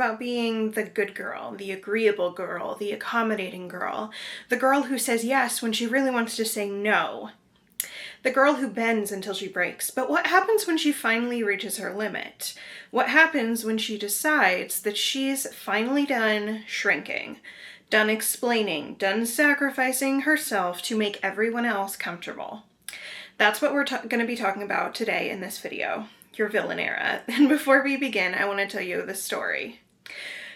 about being the good girl, the agreeable girl, the accommodating girl, the girl who says yes when she really wants to say no, the girl who bends until she breaks. But what happens when she finally reaches her limit? What happens when she decides that she's finally done shrinking, done explaining, done sacrificing herself to make everyone else comfortable? That's what we're going to be talking about today in this video, your villain era. And before we begin, I want to tell you the story.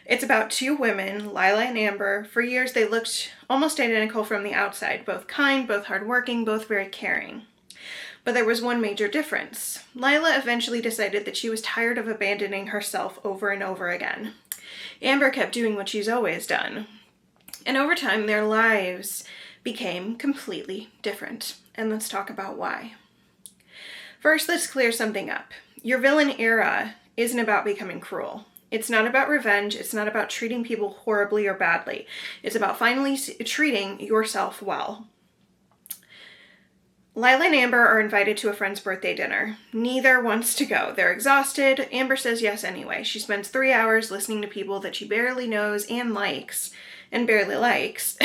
It's about two women, Lila and Amber. For years, they looked almost identical from the outside, both kind, both hardworking, both very caring. But there was one major difference. Lila eventually decided that she was tired of abandoning herself over and over again. Amber kept doing what she's always done. And over time, their lives became completely different. And let's talk about why. First, let's clear something up. Your villain era isn't about becoming cruel. It's not about revenge. It's not about treating people horribly or badly. It's about finally treating yourself well. Lila and Amber are invited to a friend's birthday dinner. Neither wants to go. They're exhausted. Amber says yes anyway. She spends 3 hours listening to people that she barely knows and likes, and barely likes.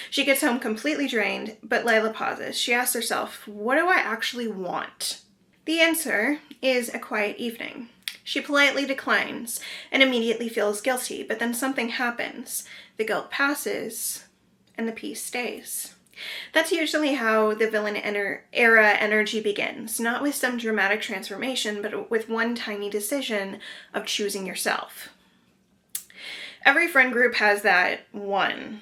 She gets home completely drained, but Lila pauses. She asks herself, what do I actually want? The answer is a quiet evening. She politely declines and immediately feels guilty, but then something happens. The guilt passes, and the peace stays. That's usually how the villain era energy begins, not with some dramatic transformation, but with one tiny decision of choosing yourself. Every friend group has one.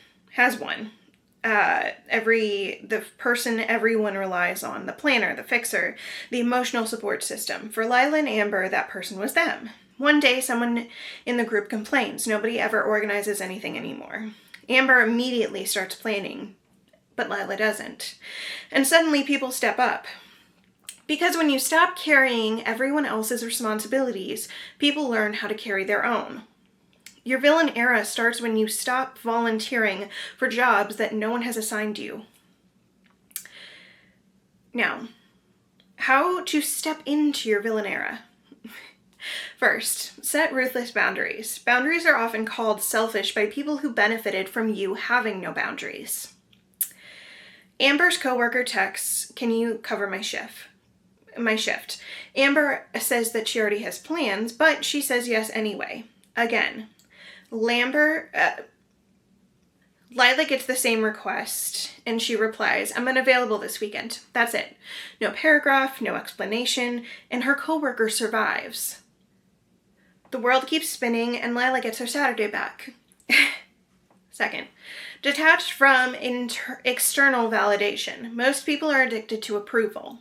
The person everyone relies on, the planner, the fixer, the emotional support system. For Lila and Amber, that person was them. One day, someone in the group complains. Nobody ever organizes anything anymore. Amber immediately starts planning, but Lila doesn't. And suddenly people step up. Because when you stop carrying everyone else's responsibilities, people learn how to carry their own. Your villain era starts when you stop volunteering for jobs that no one has assigned you. Now, how to step into your villain era? First, set ruthless boundaries. Boundaries are often called selfish by people who benefited from you having no boundaries. Amber's coworker texts, "Can you cover my shift?" Amber says that she already has plans, but she says yes anyway. Again, Lila gets the same request, and she replies, "I'm unavailable this weekend." That's it. No paragraph, no explanation, and her coworker survives. The world keeps spinning, and Lila gets her Saturday back. Second, detached from external validation. Most people are addicted to approval.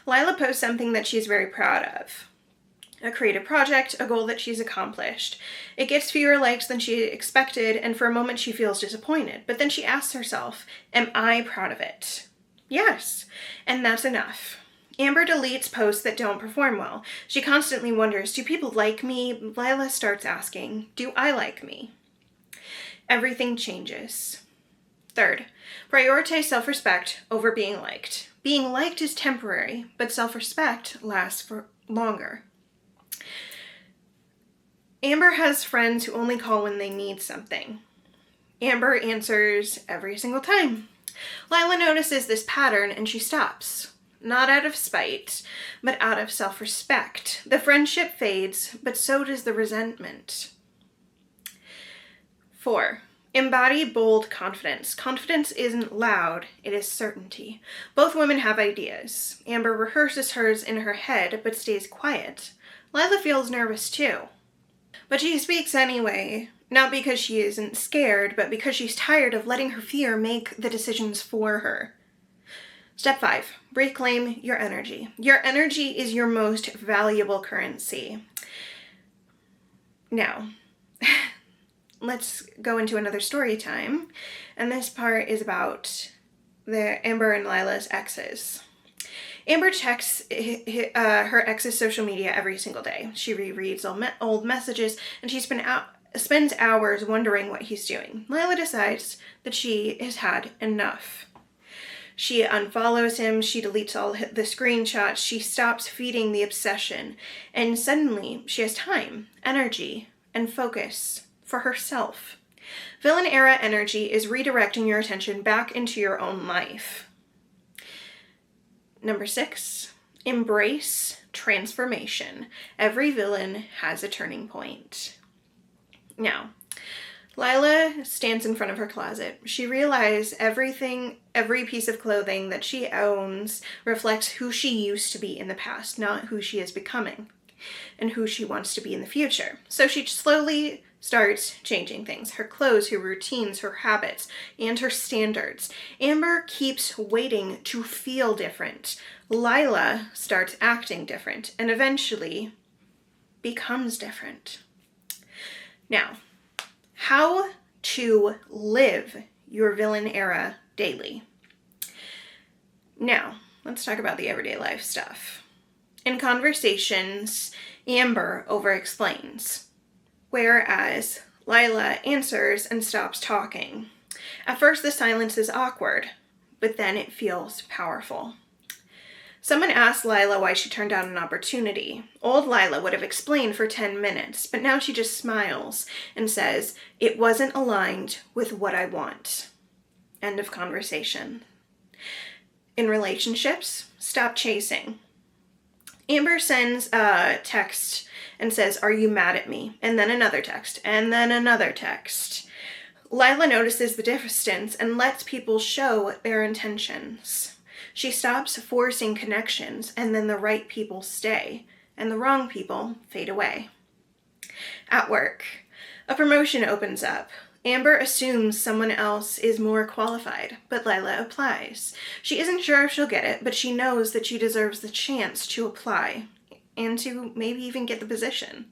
Lila posts something that she's very proud of. A creative project, a goal that she's accomplished. It gets fewer likes than she expected, and for a moment she feels disappointed. But then she asks herself, am I proud of it? Yes, and that's enough. Amber deletes posts that don't perform well. She constantly wonders, do people like me? Lila starts asking, do I like me? Everything changes. Third, prioritize self-respect over being liked. Being liked is temporary, but self-respect lasts for longer. Amber has friends who only call when they need something. Amber answers every single time. Lila notices this pattern and she stops. Not out of spite, but out of self-respect. The friendship fades, but so does the resentment. 4. Embody bold confidence. Confidence isn't loud, it is certainty. Both women have ideas. Amber rehearses hers in her head, but stays quiet. Lila feels nervous too. But she speaks anyway, not because she isn't scared, but because she's tired of letting her fear make the decisions for her. Step 5, reclaim your energy. Your energy is your most valuable currency. Now, let's go into another story time, and this part is about Amber and Lila's exes. Amber checks her ex's social media every single day. She rereads old messages, and she spends hours wondering what he's doing. Lila decides that she has had enough. She unfollows him, she deletes all the screenshots, she stops feeding the obsession, and suddenly she has time, energy, and focus for herself. Villain era energy is redirecting your attention back into your own life. Number 6, embrace transformation. Every villain has a turning point. Now, Lila stands in front of her closet. She realizes every piece of clothing that she owns reflects who she used to be in the past, not who she is becoming and who she wants to be in the future. So she slowly starts changing things. Her clothes, her routines, her habits, and her standards. Amber keeps waiting to feel different. Lila starts acting different and eventually becomes different. Now, how to live your villain era daily. Now, let's talk about the everyday life stuff. In conversations, Amber over-explains, whereas Lila answers and stops talking. At first, the silence is awkward, but then it feels powerful. Someone asked Lila why she turned down an opportunity. Old Lila would have explained for 10 minutes, but now she just smiles and says, "It wasn't aligned with what I want." End of conversation. In relationships, stop chasing. Amber sends a text and says, "Are you mad at me?" And then another text, and then another text. Lila notices the distance and lets people show their intentions. She stops forcing connections, and then the right people stay, and the wrong people fade away. At work, a promotion opens up. Amber assumes someone else is more qualified, but Lila applies. She isn't sure if she'll get it, but she knows that she deserves the chance to apply and to maybe even get the position.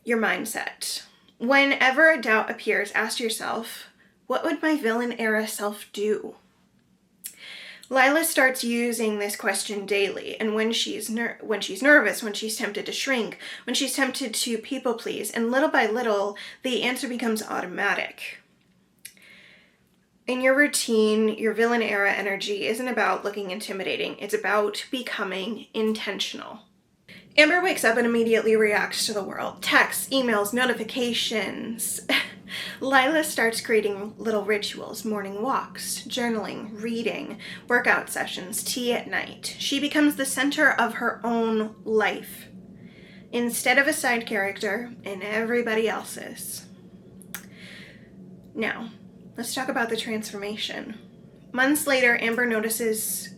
Your mindset. Whenever a doubt appears, ask yourself, what would my villain era self do? Lila starts using this question daily, and when she's nervous, when she's tempted to shrink, when she's tempted to people please, and little by little, the answer becomes automatic. In your routine, your villain era energy isn't about looking intimidating, it's about becoming intentional. Amber wakes up and immediately reacts to the world. Texts, emails, notifications. Lila starts creating little rituals, morning walks, journaling, reading, workout sessions, tea at night. She becomes the center of her own life, instead of a side character in everybody else's. Now, let's talk about the transformation. Months later, Amber notices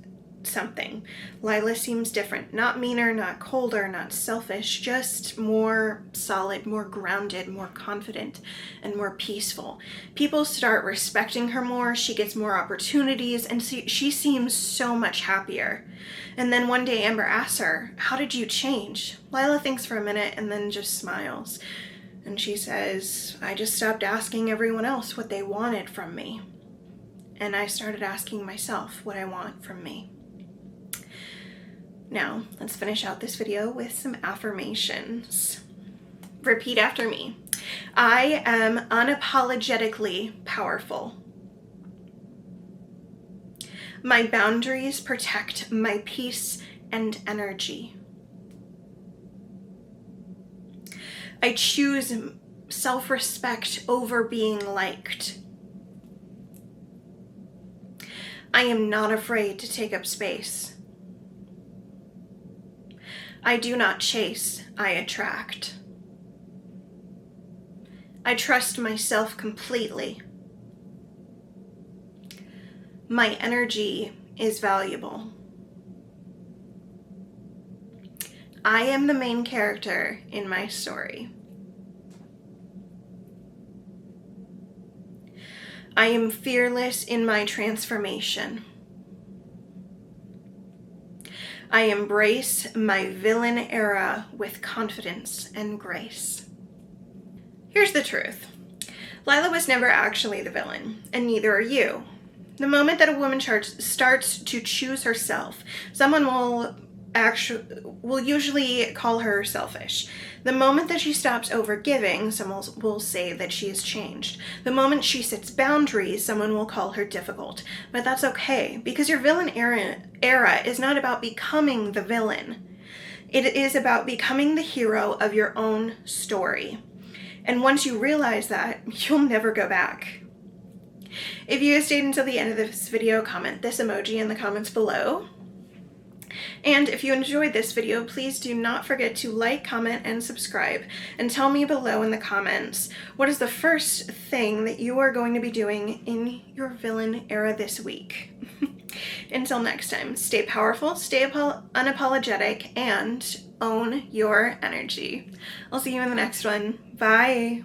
something. Lila seems different. Not meaner, not colder, not selfish, just more solid, more grounded, more confident, and more peaceful. People start respecting her more, she gets more opportunities, and she seems so much happier. And then one day Amber asks her, "How did you change?" Lila thinks for a minute and then just smiles. And she says, "I just stopped asking everyone else what they wanted from me. And I started asking myself what I want from me." Now, let's finish out this video with some affirmations. Repeat after me. I am unapologetically powerful. My boundaries protect my peace and energy. I choose self-respect over being liked. I am not afraid to take up space. I do not chase, I attract. I trust myself completely. My energy is valuable. I am the main character in my story. I am fearless in my transformation. I embrace my villain era with confidence and grace. Here's the truth. Lila was never actually the villain, and neither are you. The moment that a woman starts to choose herself, someone will usually call her selfish. The moment that she stops overgiving, someone will say that she has changed. The moment she sets boundaries, someone will call her difficult. But that's okay, because your villain era is not about becoming the villain. It is about becoming the hero of your own story. And once you realize that, you'll never go back. If you stayed until the end of this video, comment this emoji in the comments below. And if you enjoyed this video, please do not forget to like, comment, and subscribe. And tell me below in the comments, what is the first thing that you are going to be doing in your villain era this week? Until next time, stay powerful, stay unapologetic, and own your energy. I'll see you in the next one. Bye.